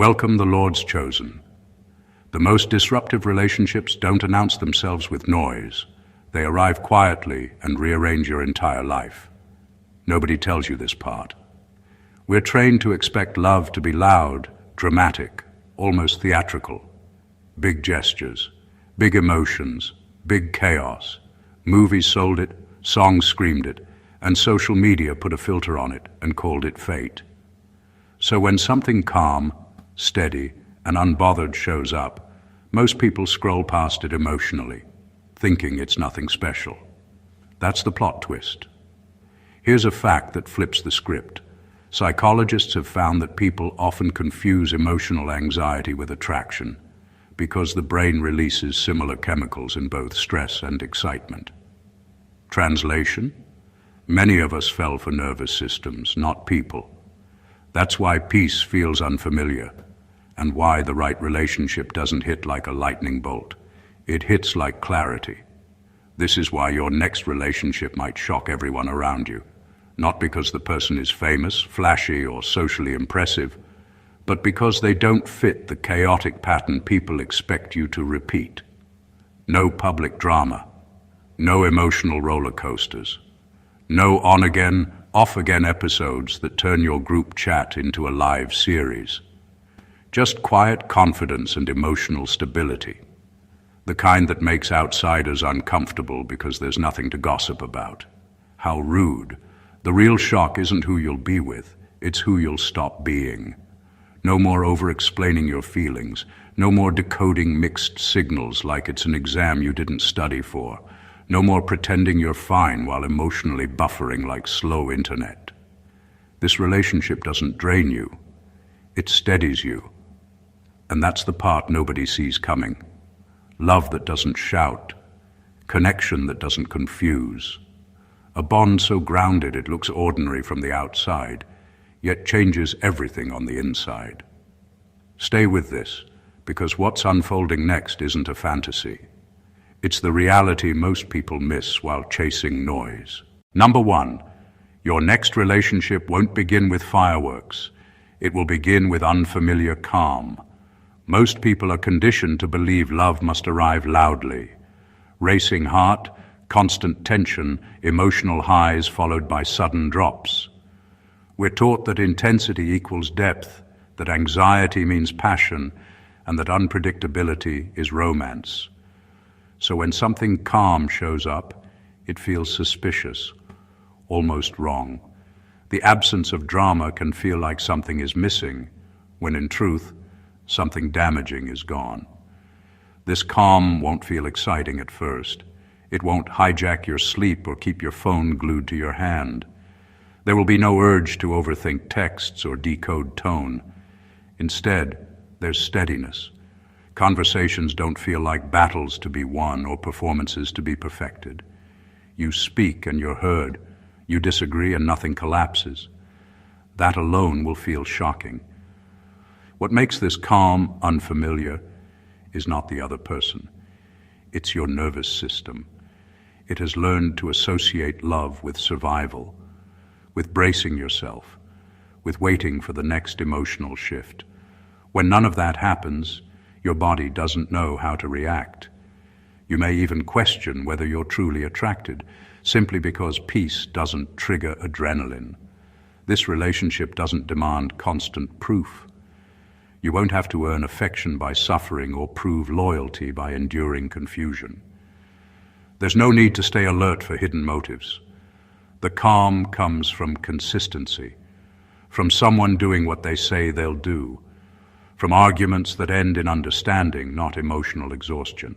Welcome the Lord's chosen. The most disruptive relationships don't announce themselves with noise. They arrive quietly and rearrange your entire life. Nobody tells you this part. We're trained to expect love to be loud, dramatic, almost theatrical. Big gestures, big emotions, big chaos. Movies sold it, songs screamed it, and social media put a filter on it and called it fate. So when something calm, steady, and unbothered shows up, most people scroll past it emotionally, thinking it's nothing special. That's the plot twist. Here's a fact that flips the script. Psychologists have found that people often confuse emotional anxiety with attraction because the brain releases similar chemicals in both stress and excitement. Translation: many of us fell for nervous systems, not people. That's why peace feels unfamiliar, and why the right relationship doesn't hit like a lightning bolt. It hits like clarity. This is why your next relationship might shock everyone around you, not because the person is famous, flashy, or socially impressive, but because they don't fit the chaotic pattern people expect you to repeat. No public drama, no emotional roller coasters, no on-again, off-again episodes that turn your group chat into a live series. Just quiet confidence and emotional stability. The kind that makes outsiders uncomfortable because there's nothing to gossip about. How rude. The real shock isn't who you'll be with, it's who you'll stop being. No more over-explaining your feelings. No more decoding mixed signals like it's an exam you didn't study for. No more pretending you're fine while emotionally buffering like slow internet. This relationship doesn't drain you. It steadies you. And that's the part nobody sees coming. Love that doesn't shout. Connection that doesn't confuse. A bond so grounded it looks ordinary from the outside, yet changes everything on the inside. Stay with this, because what's unfolding next isn't a fantasy. It's the reality most people miss while chasing noise. Number 1, your next relationship won't begin with fireworks. It will begin with unfamiliar calm. Most people are conditioned to believe love must arrive loudly. Racing heart, constant tension, emotional highs followed by sudden drops. We're taught that intensity equals depth, that anxiety means passion, and that unpredictability is romance. So when something calm shows up, it feels suspicious, almost wrong. The absence of drama can feel like something is missing, when in truth, something damaging is gone. This calm won't feel exciting at first. It won't hijack your sleep or keep your phone glued to your hand. There will be no urge to overthink texts or decode tone. Instead, there's steadiness. Conversations don't feel like battles to be won or performances to be perfected. You speak and you're heard. You disagree and nothing collapses. That alone will feel shocking. What makes this calm unfamiliar is not the other person. It's your nervous system. It has learned to associate love with survival, with bracing yourself, with waiting for the next emotional shift. When none of that happens, your body doesn't know how to react. You may even question whether you're truly attracted, simply because peace doesn't trigger adrenaline. This relationship doesn't demand constant proof. You won't have to earn affection by suffering or prove loyalty by enduring confusion. There's no need to stay alert for hidden motives. The calm comes from consistency, from someone doing what they say they'll do, from arguments that end in understanding, not emotional exhaustion.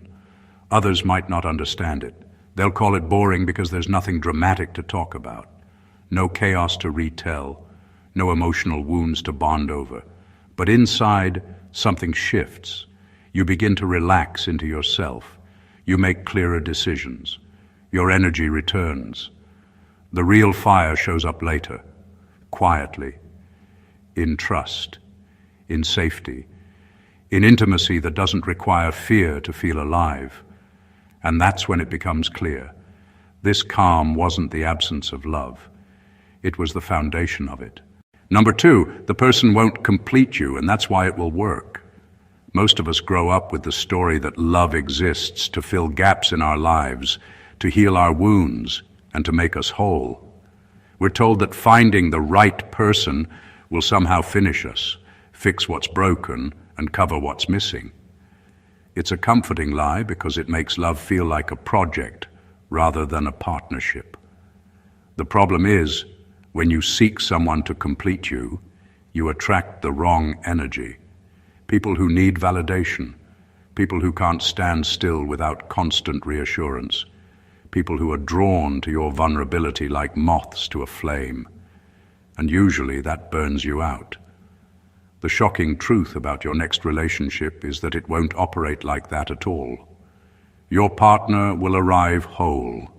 Others might not understand it. They'll call it boring because there's nothing dramatic to talk about, no chaos to retell, no emotional wounds to bond over. But inside, something shifts. You begin to relax into yourself. You make clearer decisions. Your energy returns. The real fire shows up later, quietly, in trust, in safety, in intimacy that doesn't require fear to feel alive. And that's when it becomes clear. This calm wasn't the absence of love. It was the foundation of it. Number two, the person won't complete you, and that's why it will work. Most of us grow up with the story that love exists to fill gaps in our lives, to heal our wounds, and to make us whole. We're told that finding the right person will somehow finish us, fix what's broken, and cover what's missing. It's a comforting lie because it makes love feel like a project rather than a partnership. The problem is, when you seek someone to complete you, you attract the wrong energy. People who need validation, people who can't stand still without constant reassurance, people who are drawn to your vulnerability like moths to a flame. And usually that burns you out. The shocking truth about your next relationship is that it won't operate like that at all. Your partner will arrive whole.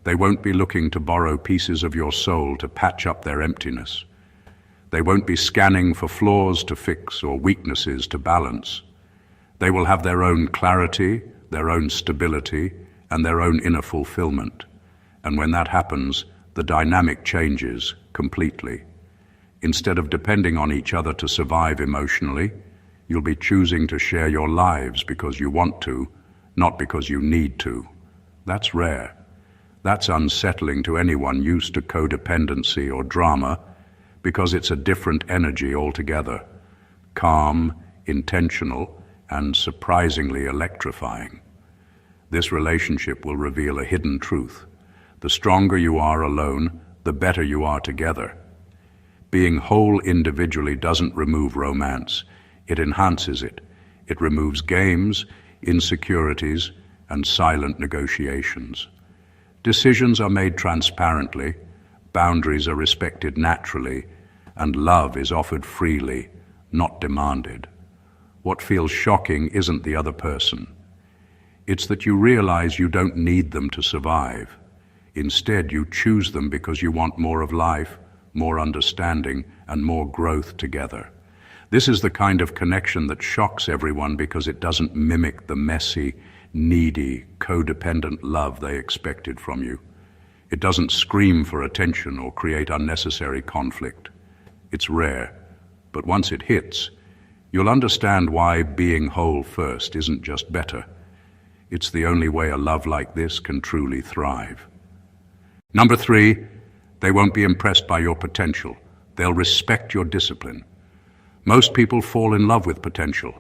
They won't be looking to borrow pieces of your soul to patch up their emptiness. They won't be scanning for flaws to fix or weaknesses to balance. They will have their own clarity, their own stability, and their own inner fulfillment. And when that happens, the dynamic changes completely. Instead of depending on each other to survive emotionally, you'll be choosing to share your lives because you want to, not because you need to. That's rare. That's unsettling to anyone used to codependency or drama, because it's a different energy altogether. Calm, intentional, and surprisingly electrifying. This relationship will reveal a hidden truth. The stronger you are alone, the better you are together. Being whole individually doesn't remove romance. It enhances it. It removes games, insecurities, and silent negotiations. Decisions are made transparently, boundaries are respected naturally, and love is offered freely, not demanded. What feels shocking isn't the other person. It's that you realize you don't need them to survive. Instead, you choose them because you want more of life, more understanding, and more growth together. This is the kind of connection that shocks everyone because it doesn't mimic the messy, needy, codependent love they expected from you. It doesn't scream for attention or create unnecessary conflict. It's rare, but once it hits, you'll understand why being whole first isn't just better. It's the only way a love like this can truly thrive. Number three, they won't be impressed by your potential. They'll respect your discipline. Most people fall in love with potential.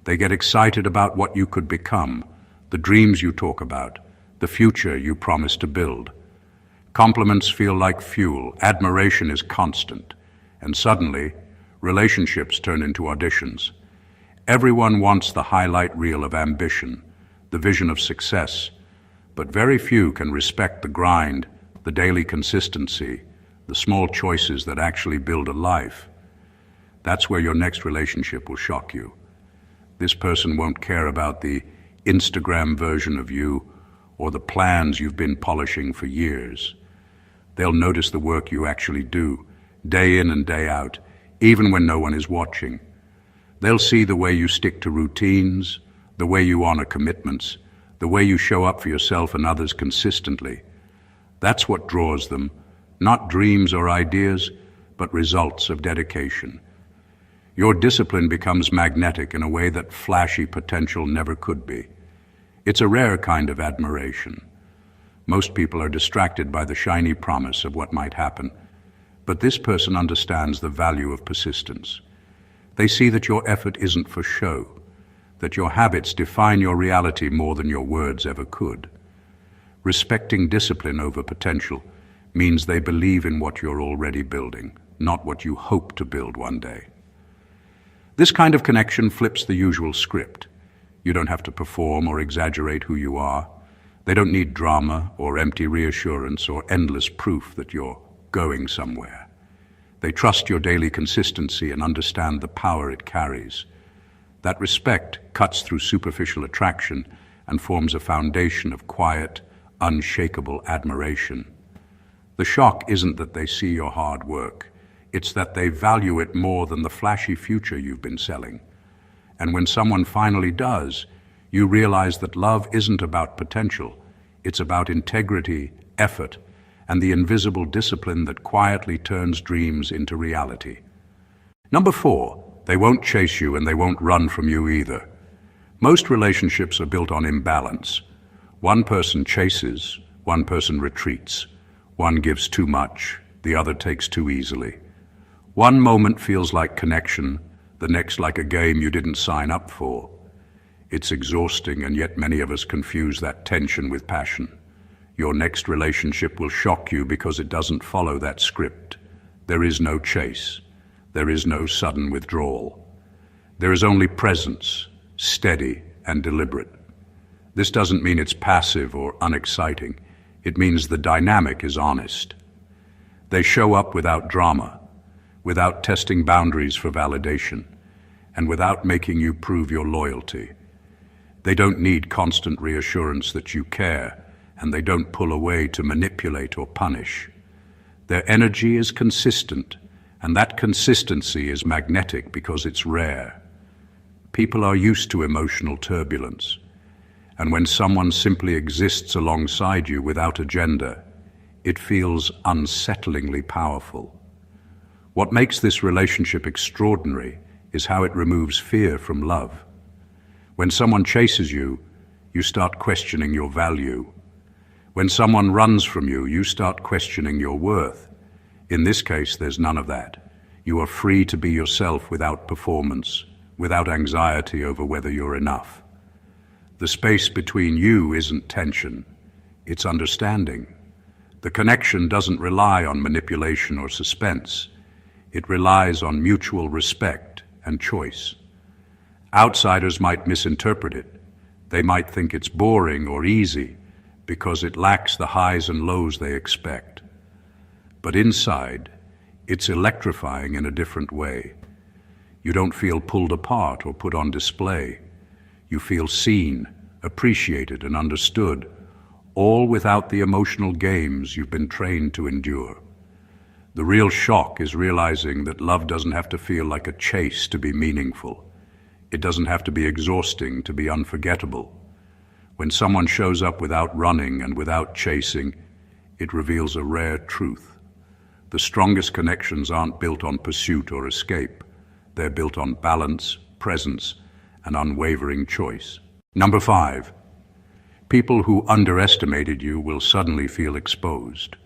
They get excited about what you could become, the dreams you talk about, the future you promise to build. Compliments feel like fuel, admiration is constant, and suddenly, relationships turn into auditions. Everyone wants the highlight reel of ambition, the vision of success, but very few can respect the grind, the daily consistency, the small choices that actually build a life. That's where your next relationship will shock you. This person won't care about the Instagram version of you or the plans you've been polishing for years. They'll notice the work you actually do, day in and day out, even when no one is watching. They'll see the way you stick to routines, the way you honor commitments, the way you show up for yourself and others consistently. That's what draws them, not dreams or ideas, but results of dedication. Your discipline becomes magnetic in a way that flashy potential never could be. It's a rare kind of admiration. Most people are distracted by the shiny promise of what might happen, but this person understands the value of persistence. They see that your effort isn't for show, that your habits define your reality more than your words ever could. Respecting discipline over potential means they believe in what you're already building, not what you hope to build one day. This kind of connection flips the usual script. You don't have to perform or exaggerate who you are. They don't need drama or empty reassurance or endless proof that you're going somewhere. They trust your daily consistency and understand the power it carries. That respect cuts through superficial attraction and forms a foundation of quiet, unshakable admiration. The shock isn't that they see your hard work. It's that they value it more than the flashy future you've been selling. And when someone finally does, you realize that love isn't about potential. It's about integrity, effort, and the invisible discipline that quietly turns dreams into reality. Number 4, they won't chase you and they won't run from you either. Most relationships are built on imbalance. One person chases, one person retreats. One gives too much, the other takes too easily. One moment feels like connection, the next like a game you didn't sign up for. It's exhausting, and yet many of us confuse that tension with passion. Your next relationship will shock you because it doesn't follow that script. There is no chase. There is no sudden withdrawal. There is only presence, steady and deliberate. This doesn't mean it's passive or unexciting. It means the dynamic is honest. They show up without drama, without testing boundaries for validation, and without making you prove your loyalty. They don't need constant reassurance that you care, and they don't pull away to manipulate or punish. Their energy is consistent, and that consistency is magnetic because it's rare. People are used to emotional turbulence, and when someone simply exists alongside you without agenda, it feels unsettlingly powerful. What makes this relationship extraordinary is how it removes fear from love. When someone chases you, you start questioning your value. When someone runs from you, you start questioning your worth. In this case, there's none of that. You are free to be yourself without performance, without anxiety over whether you're enough. The space between you isn't tension, it's understanding. The connection doesn't rely on manipulation or suspense. It relies on mutual respect and choice. Outsiders might misinterpret it. They might think it's boring or easy because it lacks the highs and lows they expect. But inside, it's electrifying in a different way. You don't feel pulled apart or put on display. You feel seen, appreciated, and understood, all without the emotional games you've been trained to endure. The real shock is realizing that love doesn't have to feel like a chase to be meaningful. It doesn't have to be exhausting to be unforgettable. When someone shows up without running and without chasing, it reveals a rare truth. The strongest connections aren't built on pursuit or escape. They're built on balance, presence, and unwavering choice. Number 5, people who underestimated you will suddenly feel exposed.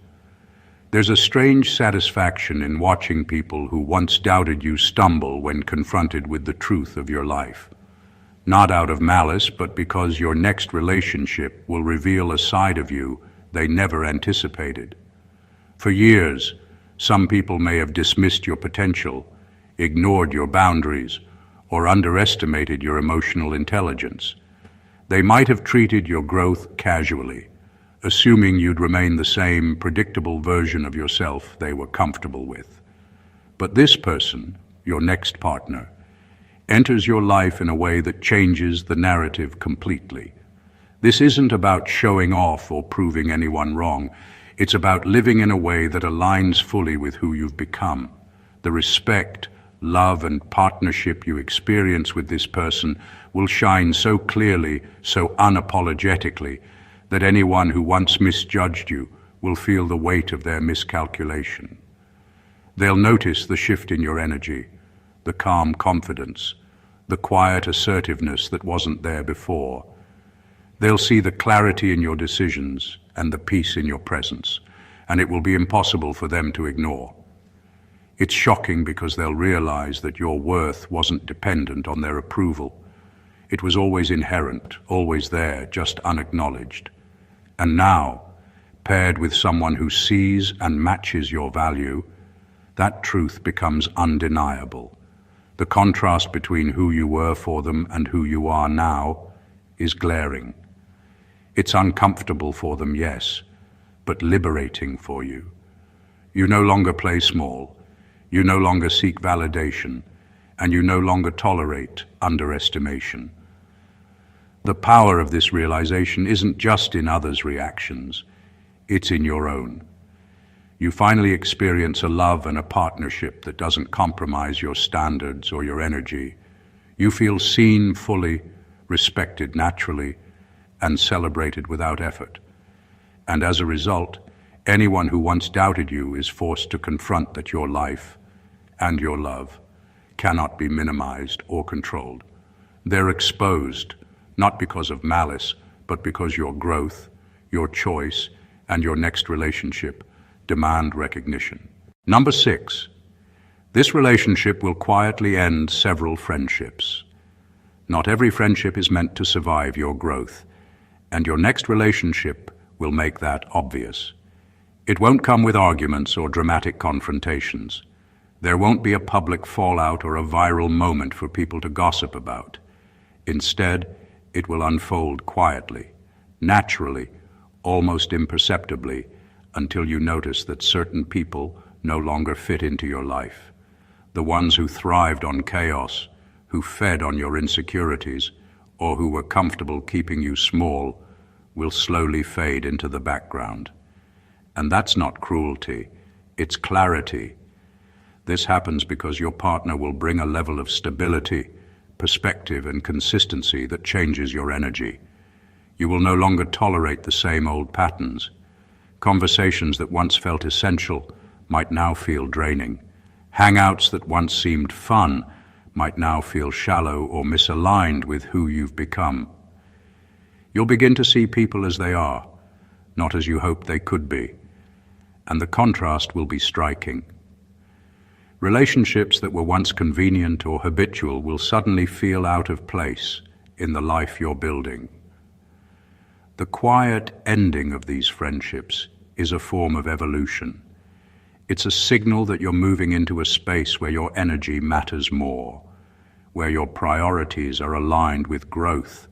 There's a strange satisfaction in watching people who once doubted you stumble when confronted with the truth of your life. Not out of malice, but because your next relationship will reveal a side of you they never anticipated. For years, some people may have dismissed your potential, ignored your boundaries, or underestimated your emotional intelligence. They might have treated your growth casually, assuming you'd remain the same predictable version of yourself they were comfortable with. But this person, your next partner, enters your life in a way that changes the narrative completely. This isn't about showing off or proving anyone wrong. It's about living in a way that aligns fully with who you've become. The respect, love, and partnership you experience with this person will shine so clearly, so unapologetically, that anyone who once misjudged you will feel the weight of their miscalculation. They'll notice the shift in your energy, the calm confidence, the quiet assertiveness that wasn't there before. They'll see the clarity in your decisions and the peace in your presence, and it will be impossible for them to ignore. It's shocking because they'll realize that your worth wasn't dependent on their approval. It was always inherent, always there, just unacknowledged. And now, paired with someone who sees and matches your value, that truth becomes undeniable. The contrast between who you were for them and who you are now is glaring. It's uncomfortable for them, yes, but liberating for you. You no longer play small, you no longer seek validation, and you no longer tolerate underestimation. The power of this realization isn't just in others' reactions, it's in your own. You finally experience a love and a partnership that doesn't compromise your standards or your energy. You feel seen fully, respected naturally, and celebrated without effort. And as a result, Anyone who once doubted you is forced to confront that your life and your love cannot be minimized or controlled. They're exposed, not because of malice, but because your growth, your choice, and your next relationship demand recognition. Number 6, this relationship will quietly end several friendships. Not every friendship is meant to survive your growth, and your next relationship will make that obvious. It won't come with arguments or dramatic confrontations. There won't be a public fallout or a viral moment for people to gossip about. Instead, it will unfold quietly, naturally, almost imperceptibly, until you notice that certain people no longer fit into your life. The ones who thrived on chaos, who fed on your insecurities, or who were comfortable keeping you small, will slowly fade into the background. And that's not cruelty, it's clarity. This happens because your partner will bring a level of stability, perspective, and consistency that changes your energy. You will no longer tolerate the same old patterns. Conversations that once felt essential might now feel draining. Hangouts that once seemed fun might now feel shallow or misaligned with who you've become. You'll begin to see people as they are, not as you hoped they could be, and the contrast will be striking. Relationships that were once convenient or habitual will suddenly feel out of place in the life you're building. The quiet ending of these friendships is a form of evolution. It's a signal that you're moving into a space where your energy matters more, where your priorities are aligned with growth,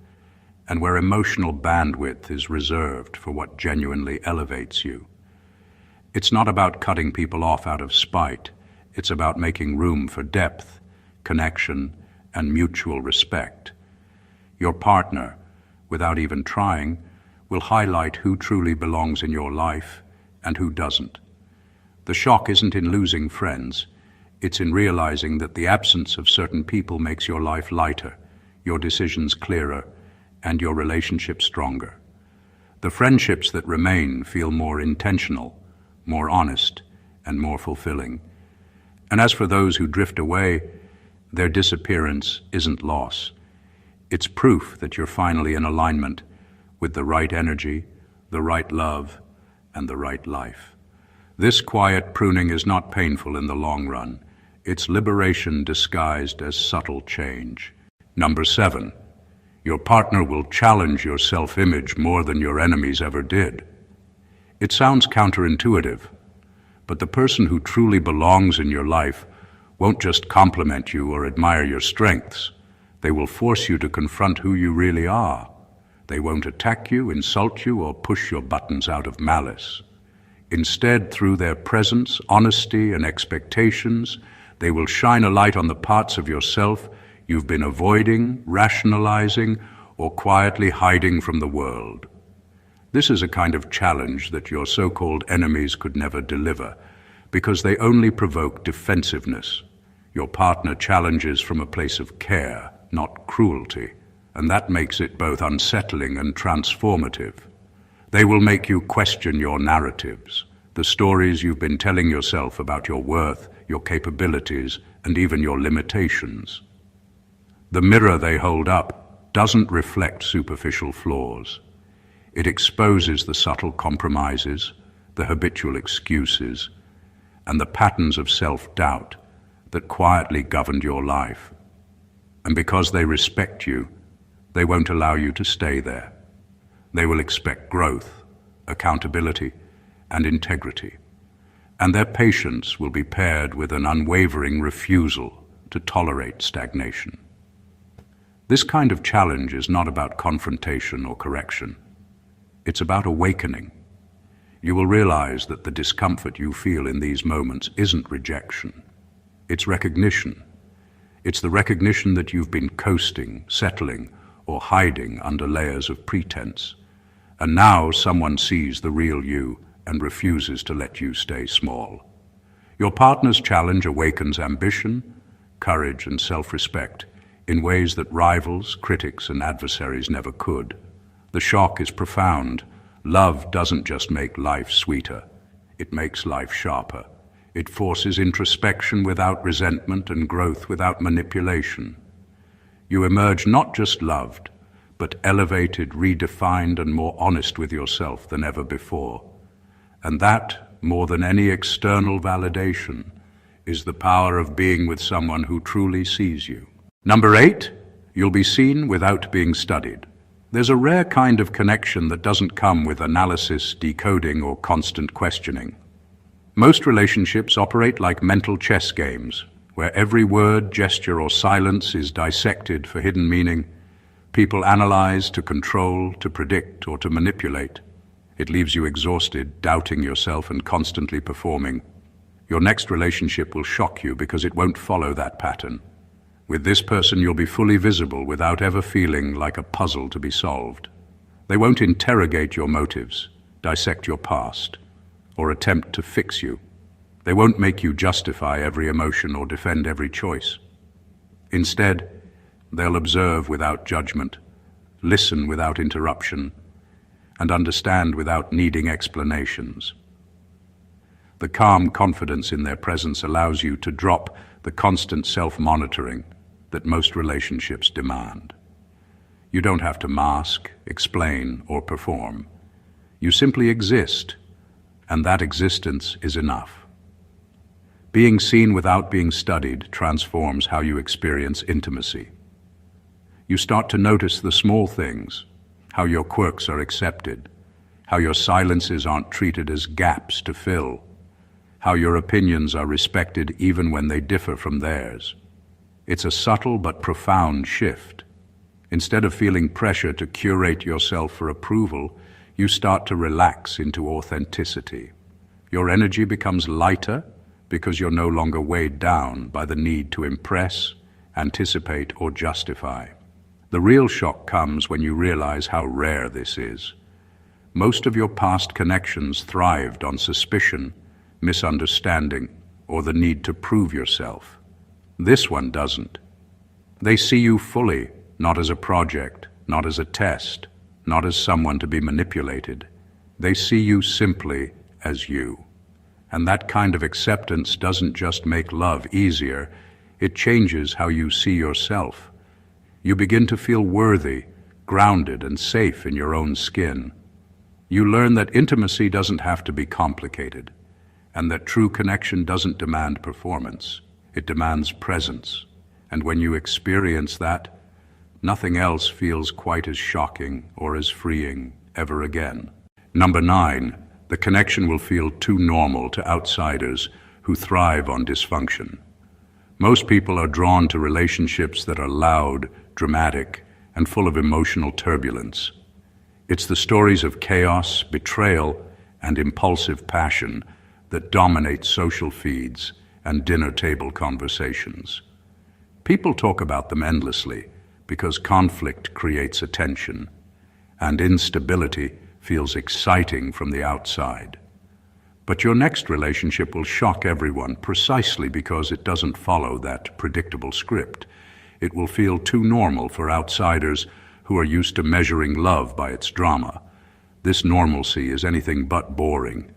and where emotional bandwidth is reserved for what genuinely elevates you. It's not about cutting people off out of spite. It's about making room for depth, connection, and mutual respect. Your partner, without even trying, will highlight who truly belongs in your life and who doesn't. The shock isn't in losing friends, it's in realizing that the absence of certain people makes your life lighter, your decisions clearer, and your relationship stronger. The friendships that remain feel more intentional, more honest, and more fulfilling. And as for those who drift away, their disappearance isn't loss. It's proof that you're finally in alignment with the right energy, the right love, and the right life. This quiet pruning is not painful in the long run. It's liberation disguised as subtle change. Number 7, your partner will challenge your self-image more than your enemies ever did. It sounds counterintuitive, but the person who truly belongs in your life won't just compliment you or admire your strengths. They will force you to confront who you really are. They won't attack you, insult you, or push your buttons out of malice. Instead, through their presence, honesty, and expectations, they will shine a light on the parts of yourself you've been avoiding, rationalizing, or quietly hiding from the world. This is a kind of challenge that your so-called enemies could never deliver, because they only provoke defensiveness. Your partner challenges from a place of care, not cruelty, and that makes it both unsettling and transformative. They will make you question your narratives, the stories you've been telling yourself about your worth, your capabilities, and even your limitations. The mirror they hold up doesn't reflect superficial flaws. It exposes the subtle compromises, the habitual excuses, and the patterns of self-doubt that quietly governed your life. And because they respect you, they won't allow you to stay there. They will expect growth, accountability, and integrity. And their patience will be paired with an unwavering refusal to tolerate stagnation. This kind of challenge is not about confrontation or correction. It's about awakening. You will realize that the discomfort you feel in these moments isn't rejection. It's recognition. It's the recognition that you've been coasting, settling, or hiding under layers of pretense. And now someone sees the real you and refuses to let you stay small. Your partner's challenge awakens ambition, courage, and self-respect in ways that rivals, critics, and adversaries never could. The shock is profound. Love doesn't just make life sweeter. It makes life sharper. It forces introspection without resentment and growth without manipulation. You emerge not just loved, but elevated, redefined, and more honest with yourself than ever before. And that, more than any external validation, is the power of being with someone who truly sees you. Number 8, you'll be seen without being studied. There's a rare kind of connection that doesn't come with analysis, decoding, or constant questioning. Most relationships operate like mental chess games, where every word, gesture, or silence is dissected for hidden meaning. People analyze to control, to predict, or to manipulate. It leaves you exhausted, doubting yourself and constantly performing. Your next relationship will shock you because it won't follow that pattern. With this person, you'll be fully visible without ever feeling like a puzzle to be solved. They won't interrogate your motives, dissect your past, or attempt to fix you. They won't make you justify every emotion or defend every choice. Instead, they'll observe without judgment, listen without interruption, and understand without needing explanations. The calm confidence in their presence allows you to drop the constant self-monitoring that most relationships demand. You don't have to mask, explain, or perform. You simply exist, and that existence is enough. Being seen without being studied transforms how you experience intimacy. You start to notice the small things, how your quirks are accepted, how your silences aren't treated as gaps to fill, how your opinions are respected even when they differ from theirs. It's a subtle but profound shift. Instead of feeling pressure to curate yourself for approval, you start to relax into authenticity. Your energy becomes lighter because you're no longer weighed down by the need to impress, anticipate, or justify. The real shock comes when you realize how rare this is. Most of your past connections thrived on suspicion, misunderstanding, or the need to prove yourself. This one doesn't. They see you fully, not as a project, not as a test, not as someone to be manipulated. They see you simply as you. And that kind of acceptance doesn't just make love easier, it changes how you see yourself. You begin to feel worthy, grounded, and safe in your own skin. You learn that intimacy doesn't have to be complicated, and that true connection doesn't demand performance. It demands presence. And when you experience that, nothing else feels quite as shocking or as freeing ever again. Number 9, the connection will feel too normal to outsiders who thrive on dysfunction. Most people are drawn to relationships that are loud, dramatic, and full of emotional turbulence. It's the stories of chaos, betrayal, and impulsive passion that dominate social feeds and dinner table conversations. People talk about them endlessly because conflict creates attention, and instability feels exciting from the outside. But your next relationship will shock everyone precisely because it doesn't follow that predictable script. It will feel too normal for outsiders who are used to measuring love by its drama. This normalcy is anything but boring.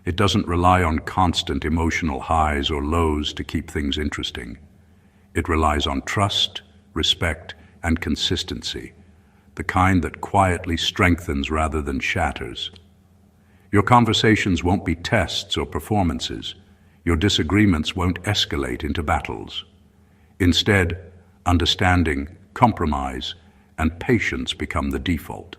It doesn't rely on constant emotional highs or lows to keep things interesting. It relies on trust, respect, and consistency, the kind that quietly strengthens rather than shatters. Your conversations won't be tests or performances. Your disagreements won't escalate into battles. Instead, understanding, compromise, and patience become the default,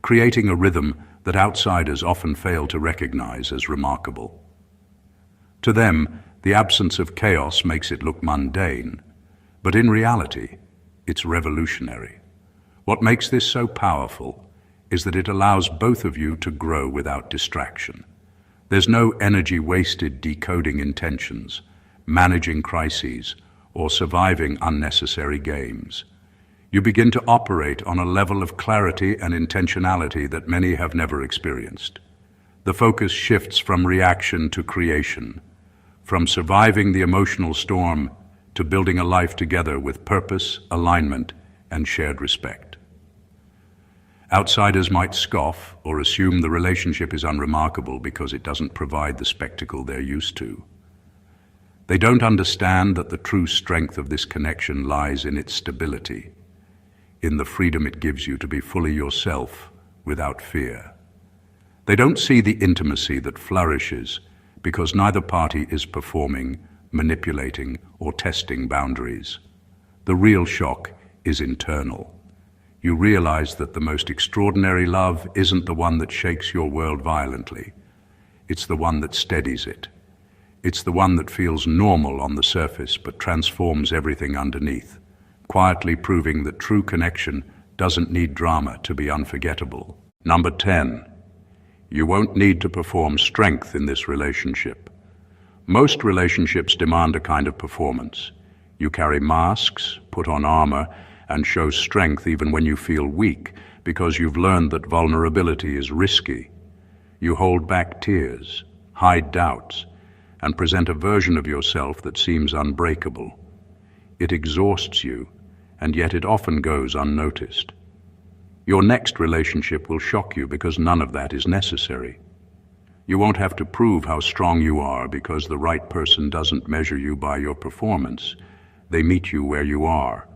creating a rhythm that outsiders often fail to recognize as remarkable. To them, the absence of chaos makes it look mundane, but in reality, it's revolutionary. What makes this so powerful is that it allows both of you to grow without distraction. There's no energy wasted decoding intentions, managing crises, or surviving unnecessary games. You begin to operate on a level of clarity and intentionality that many have never experienced. The focus shifts from reaction to creation, from surviving the emotional storm to building a life together with purpose, alignment, and shared respect. Outsiders might scoff or assume the relationship is unremarkable because it doesn't provide the spectacle they're used to. They don't understand that the true strength of this connection lies in its stability, in the freedom it gives you to be fully yourself without fear. They don't see the intimacy that flourishes because neither party is performing, manipulating, or testing boundaries. The real shock is internal. You realize that the most extraordinary love isn't the one that shakes your world violently. It's the one that steadies it. It's the one that feels normal on the surface but transforms everything underneath, quietly proving that true connection doesn't need drama to be unforgettable. Number 10. You won't need to perform strength in this relationship. Most relationships demand a kind of performance. You carry masks, put on armor, and show strength even when you feel weak because you've learned that vulnerability is risky. You hold back tears, hide doubts, and present a version of yourself that seems unbreakable. It exhausts you, and yet it often goes unnoticed. Your next relationship will shock you because none of that is necessary. You won't have to prove how strong you are because the right person doesn't measure you by your performance. They meet you where you are.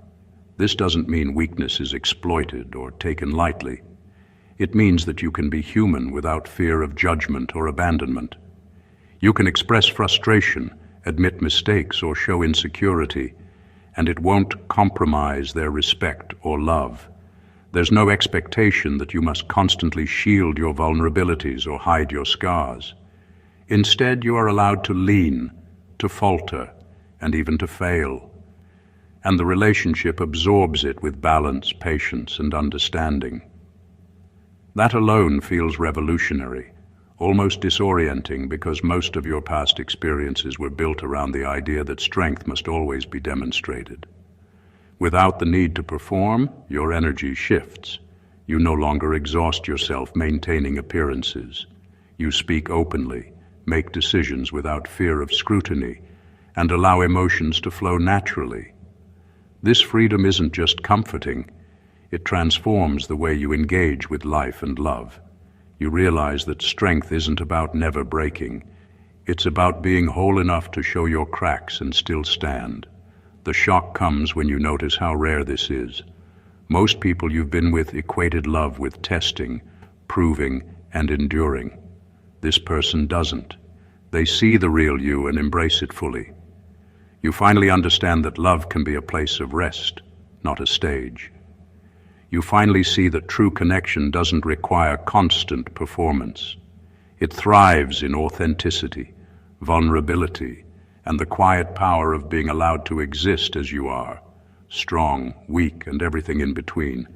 This doesn't mean weakness is exploited or taken lightly. It means that you can be human without fear of judgment or abandonment. You can express frustration, admit mistakes, or show insecurity, and it won't compromise their respect or love. There's no expectation that you must constantly shield your vulnerabilities or hide your scars. Instead, you are allowed to lean, to falter, and even to fail. And the relationship absorbs it with balance, patience, and understanding. That alone feels revolutionary, almost disorienting because most of your past experiences were built around the idea that strength must always be demonstrated. Without the need to perform, your energy shifts. You no longer exhaust yourself maintaining appearances. You speak openly, make decisions without fear of scrutiny, and allow emotions to flow naturally. This freedom isn't just comforting, it transforms the way you engage with life and love. You realize that strength isn't about never breaking. It's about being whole enough to show your cracks and still stand. The shock comes when you notice how rare this is. Most people you've been with equated love with testing, proving, and enduring. This person doesn't. They see the real you and embrace it fully. You finally understand that love can be a place of rest, not a stage. You finally see that true connection doesn't require constant performance. It thrives in authenticity, vulnerability, and the quiet power of being allowed to exist as you are, strong, weak, and everything in between,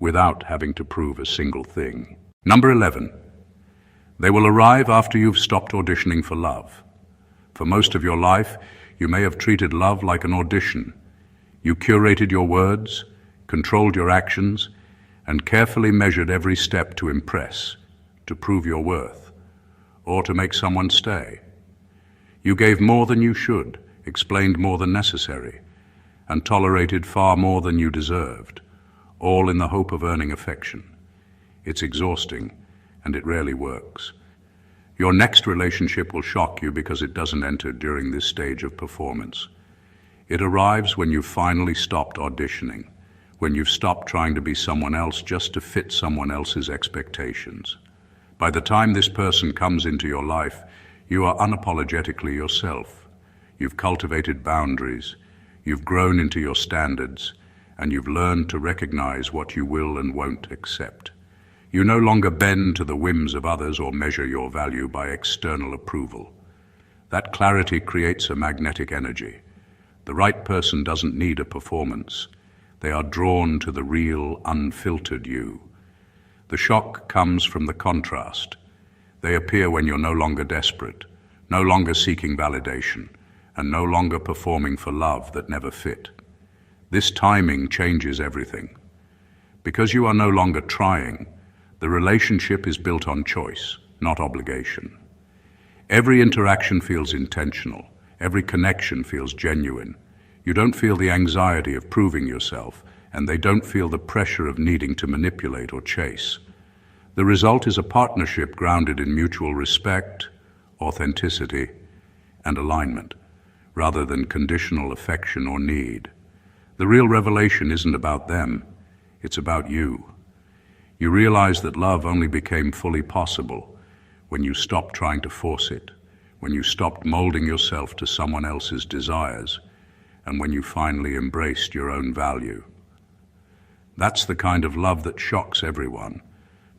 without having to prove a single thing. Number 11. They will arrive after you've stopped auditioning for love. For most of your life, you may have treated love like an audition. You curated your words, controlled your actions, and carefully measured every step to impress, to prove your worth, or to make someone stay. You gave more than you should, explained more than necessary, and tolerated far more than you deserved, all in the hope of earning affection. It's exhausting, and it rarely works. Your next relationship will shock you because it doesn't enter during this stage of performance. It arrives when you've finally stopped auditioning, when you've stopped trying to be someone else just to fit someone else's expectations. By the time this person comes into your life, you are unapologetically yourself. You've cultivated boundaries, you've grown into your standards, and you've learned to recognize what you will and won't accept. You no longer bend to the whims of others or measure your value by external approval. That clarity creates a magnetic energy. The right person doesn't need a performance. They are drawn to the real, unfiltered you. The shock comes from the contrast. They appear when you're no longer desperate, no longer seeking validation, and no longer performing for love that never fit. This timing changes everything. Because you are no longer trying, the relationship is built on choice, not obligation. Every interaction feels intentional. Every connection feels genuine. You don't feel the anxiety of proving yourself, and they don't feel the pressure of needing to manipulate or chase. The result is a partnership grounded in mutual respect, authenticity, and alignment, rather than conditional affection or need. The real revelation isn't about them, it's about you. You realize that love only became fully possible when you stopped trying to force it, when you stopped molding yourself to someone else's desires, and when you finally embraced your own value. That's the kind of love that shocks everyone,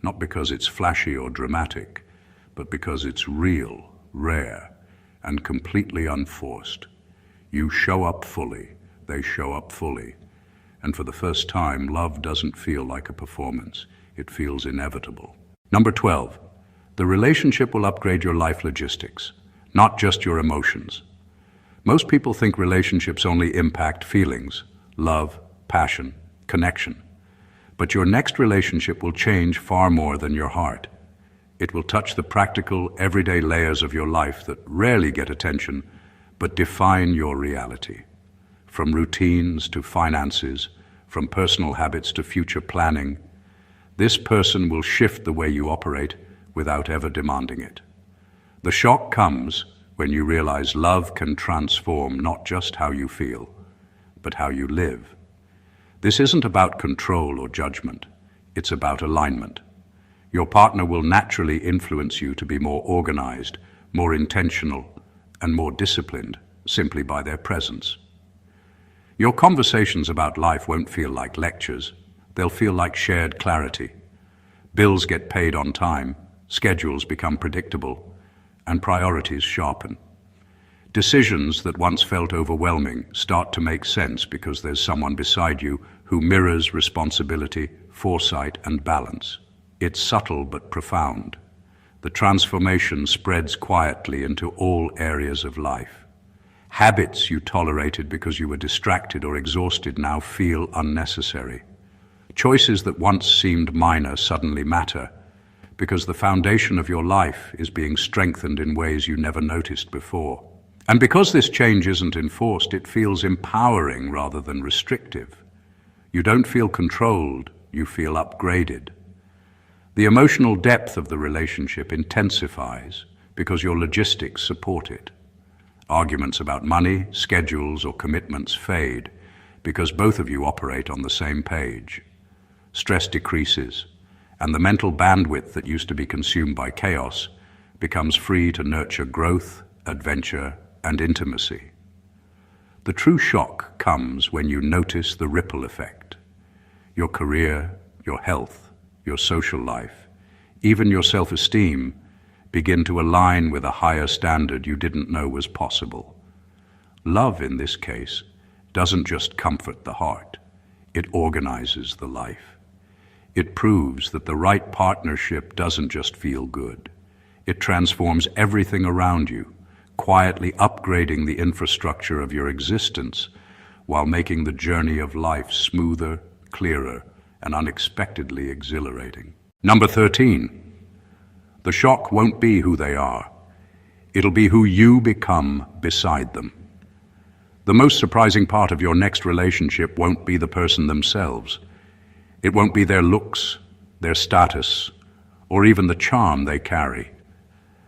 not because it's flashy or dramatic, but because it's real, rare, and completely unforced. You show up fully, they show up fully, and for the first time, love doesn't feel like a performance. It feels inevitable. Number 12, the relationship will upgrade your life logistics, not just your emotions. Most people think relationships only impact feelings, love, passion, connection. But your next relationship will change far more than your heart. It will touch the practical, everyday layers of your life that rarely get attention, but define your reality. From routines to finances, from personal habits to future planning, this person will shift the way you operate without ever demanding it. The shock comes when you realize love can transform not just how you feel, but how you live. This isn't about control or judgment. It's about alignment. Your partner will naturally influence you to be more organized, more intentional, and more disciplined simply by their presence. Your conversations about life won't feel like lectures. They'll feel like shared clarity. Bills get paid on time, schedules become predictable, and priorities sharpen. Decisions that once felt overwhelming start to make sense because there's someone beside you who mirrors responsibility, foresight, and balance. It's subtle but profound. The transformation spreads quietly into all areas of life. Habits you tolerated because you were distracted or exhausted now feel unnecessary. Choices that once seemed minor suddenly matter because the foundation of your life is being strengthened in ways you never noticed before. And because this change isn't enforced, it feels empowering rather than restrictive. You don't feel controlled, you feel upgraded. The emotional depth of the relationship intensifies because your logistics support it. Arguments about money, schedules, or commitments fade because both of you operate on the same page. Stress decreases, and the mental bandwidth that used to be consumed by chaos becomes free to nurture growth, adventure, and intimacy. The true shock comes when you notice the ripple effect. Your career, your health, your social life, even your self-esteem begin to align with a higher standard you didn't know was possible. Love, in this case, doesn't just comfort the heart, it organizes the life. It proves that the right partnership doesn't just feel good. It transforms everything around you, quietly upgrading the infrastructure of your existence while making the journey of life smoother, clearer, and unexpectedly exhilarating. Number 13. The shock won't be who they are. It'll be who you become beside them. The most surprising part of your next relationship won't be the person themselves. It won't be their looks, their status, or even the charm they carry.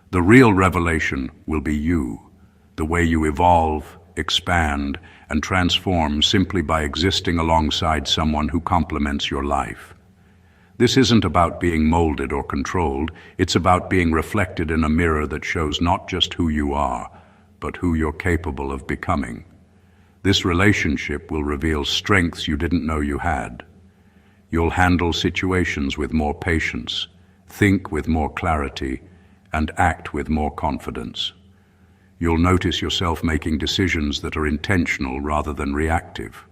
The real revelation will be you, the way you evolve, expand, and transform simply by existing alongside someone who complements your life. This isn't about being molded or controlled, it's about being reflected in a mirror that shows not just who you are, but who you're capable of becoming. This relationship will reveal strengths you didn't know you had. You'll handle situations with more patience, think with more clarity, and act with more confidence. You'll notice yourself making decisions that are intentional rather than reactive.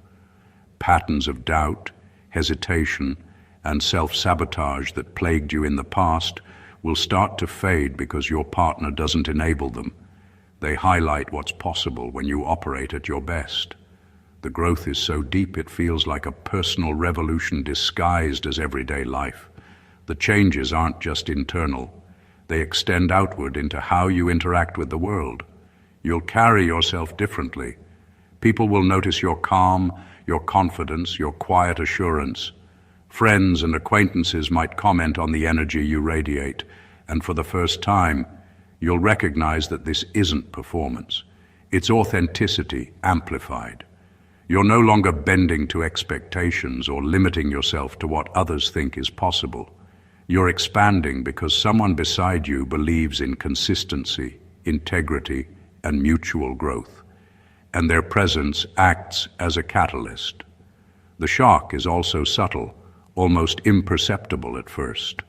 Patterns of doubt, hesitation, and self-sabotage that plagued you in the past will start to fade because your partner doesn't enable them. They highlight what's possible when you operate at your best. The growth is so deep it feels like a personal revolution disguised as everyday life. The changes aren't just internal. They extend outward into how you interact with the world. You'll carry yourself differently. People will notice your calm, your confidence, your quiet assurance. Friends and acquaintances might comment on the energy you radiate, and for the first time, you'll recognize that this isn't performance. It's authenticity amplified. You're no longer bending to expectations or limiting yourself to what others think is possible. You're expanding because someone beside you believes in consistency, integrity, and mutual growth, and their presence acts as a catalyst. The shock is also subtle, almost imperceptible at first.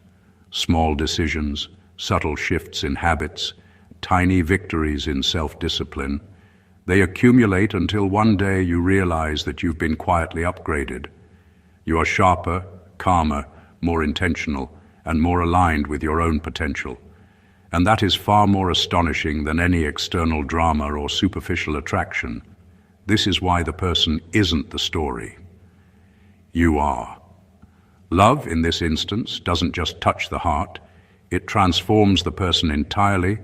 Small decisions, subtle shifts in habits, tiny victories in self-discipline, they accumulate until one day you realize that you've been quietly upgraded. You are sharper, calmer, more intentional, and more aligned with your own potential. And that is far more astonishing than any external drama or superficial attraction. This is why the person isn't the story. You are. Love, in this instance, doesn't just touch the heart, it transforms the person entirely,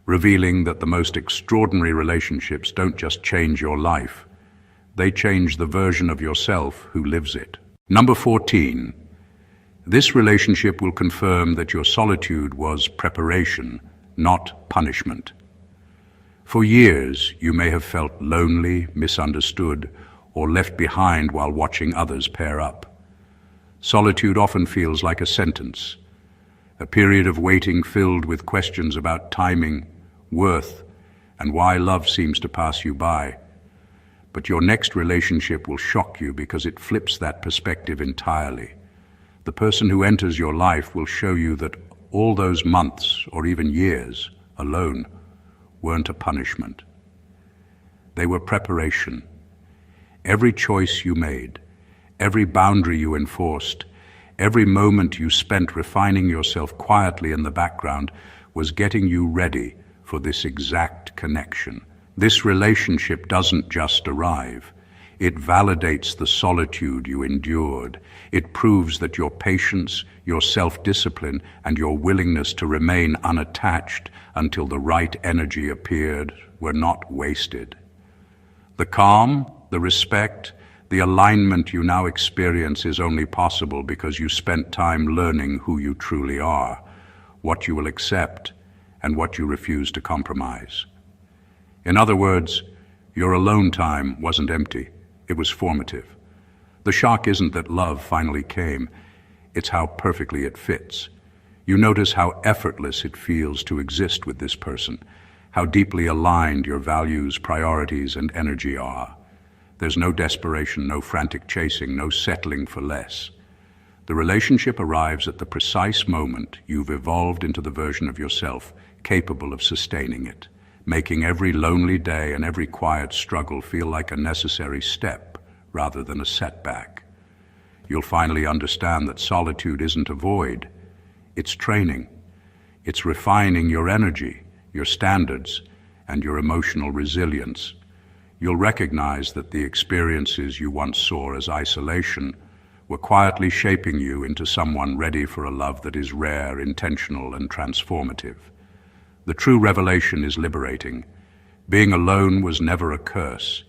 revealing that the most extraordinary relationships don't just change your life, they change the version of yourself who lives it. Number 14. This relationship will confirm that your solitude was preparation, not punishment. For years, you may have felt lonely, misunderstood, or left behind while watching others pair up. Solitude often feels like a sentence, a period of waiting filled with questions about timing, worth, and why love seems to pass you by. But your next relationship will shock you because it flips that perspective entirely. The person who enters your life will show you that all those months, or even years, alone, weren't a punishment. They were preparation. Every choice you made, every boundary you enforced, every moment you spent refining yourself quietly in the background was getting you ready for this exact connection. This relationship doesn't just arrive. It validates the solitude you endured. It proves that your patience, your self-discipline, and your willingness to remain unattached until the right energy appeared were not wasted. The calm, the respect, the alignment you now experience is only possible because you spent time learning who you truly are, what you will accept, and what you refuse to compromise. In other words, your alone time wasn't empty. It was formative. The shock isn't that love finally came, it's how perfectly it fits. You notice how effortless it feels to exist with this person, how deeply aligned your values, priorities, and energy are. There's no desperation, no frantic chasing, no settling for less. The relationship arrives at the precise moment you've evolved into the version of yourself capable of sustaining it, making every lonely day and every quiet struggle feel like a necessary step rather than a setback. You'll finally understand that solitude isn't a void, it's training. It's refining your energy, your standards, and your emotional resilience. You'll recognize that the experiences you once saw as isolation were quietly shaping you into someone ready for a love that is rare, intentional, and transformative. The true revelation is liberating. Being alone was never a curse.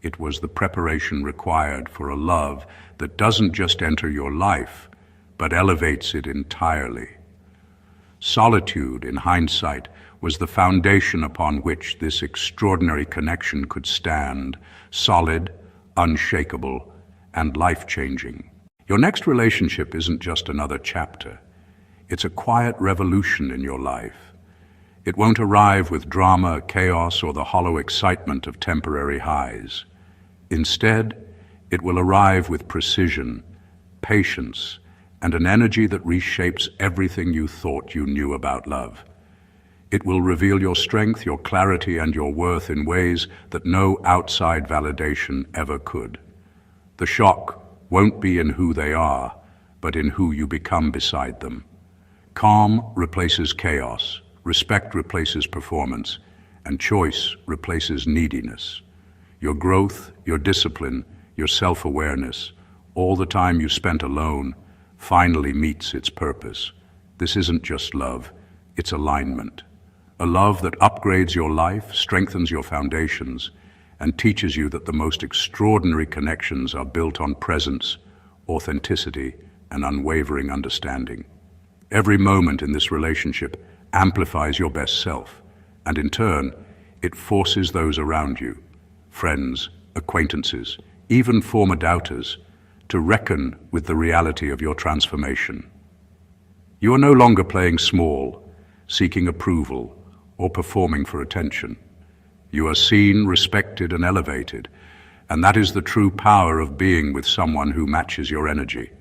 It was the preparation required for a love that doesn't just enter your life, but elevates it entirely. Solitude, in hindsight, was the foundation upon which this extraordinary connection could stand, solid, unshakable, and life-changing. Your next relationship isn't just another chapter. It's a quiet revolution in your life. It won't arrive with drama, chaos, or the hollow excitement of temporary highs. Instead, it will arrive with precision, patience, and an energy that reshapes everything you thought you knew about love. It will reveal your strength, your clarity, and your worth in ways that no outside validation ever could. The shock won't be in who they are, but in who you become beside them. Calm replaces chaos, respect replaces performance, and choice replaces neediness. Your growth, your discipline, your self-awareness, all the time you spent alone, finally meets its purpose. This isn't just love, it's alignment. A love that upgrades your life, strengthens your foundations, and teaches you that the most extraordinary connections are built on presence, authenticity, and unwavering understanding. Every moment in this relationship amplifies your best self, and in turn, it forces those around you, friends, acquaintances, even former doubters, to reckon with the reality of your transformation. You are no longer playing small, seeking approval, or performing for attention. You are seen, respected, and elevated, and that is the true power of being with someone who matches your energy.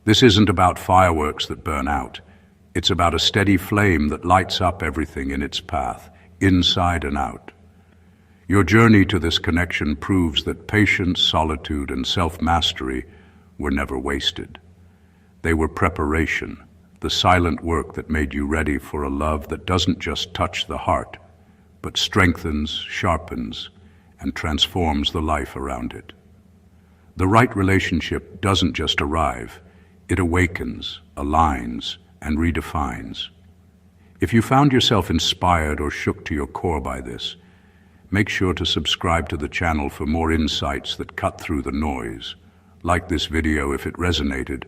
This isn't about fireworks that burn out. It's about a steady flame that lights up everything in its path, inside and out. Your journey to this connection proves that patience, solitude, and self-mastery were never wasted. They were preparation, the silent work that made you ready for a love that doesn't just touch the heart, but strengthens, sharpens, and transforms the life around it. The right relationship doesn't just arrive, it awakens, aligns, and redefines. If you found yourself inspired or shook to your core by this, make sure to subscribe to the channel for more insights that cut through the noise. Like this video if it resonated,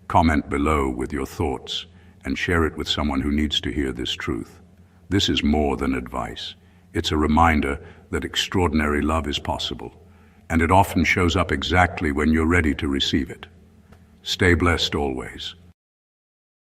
comment below with your thoughts, and share it with someone who needs to hear this truth. This is more than advice. It's a reminder that extraordinary love is possible, and it often shows up exactly when you're ready to receive it. Stay blessed always.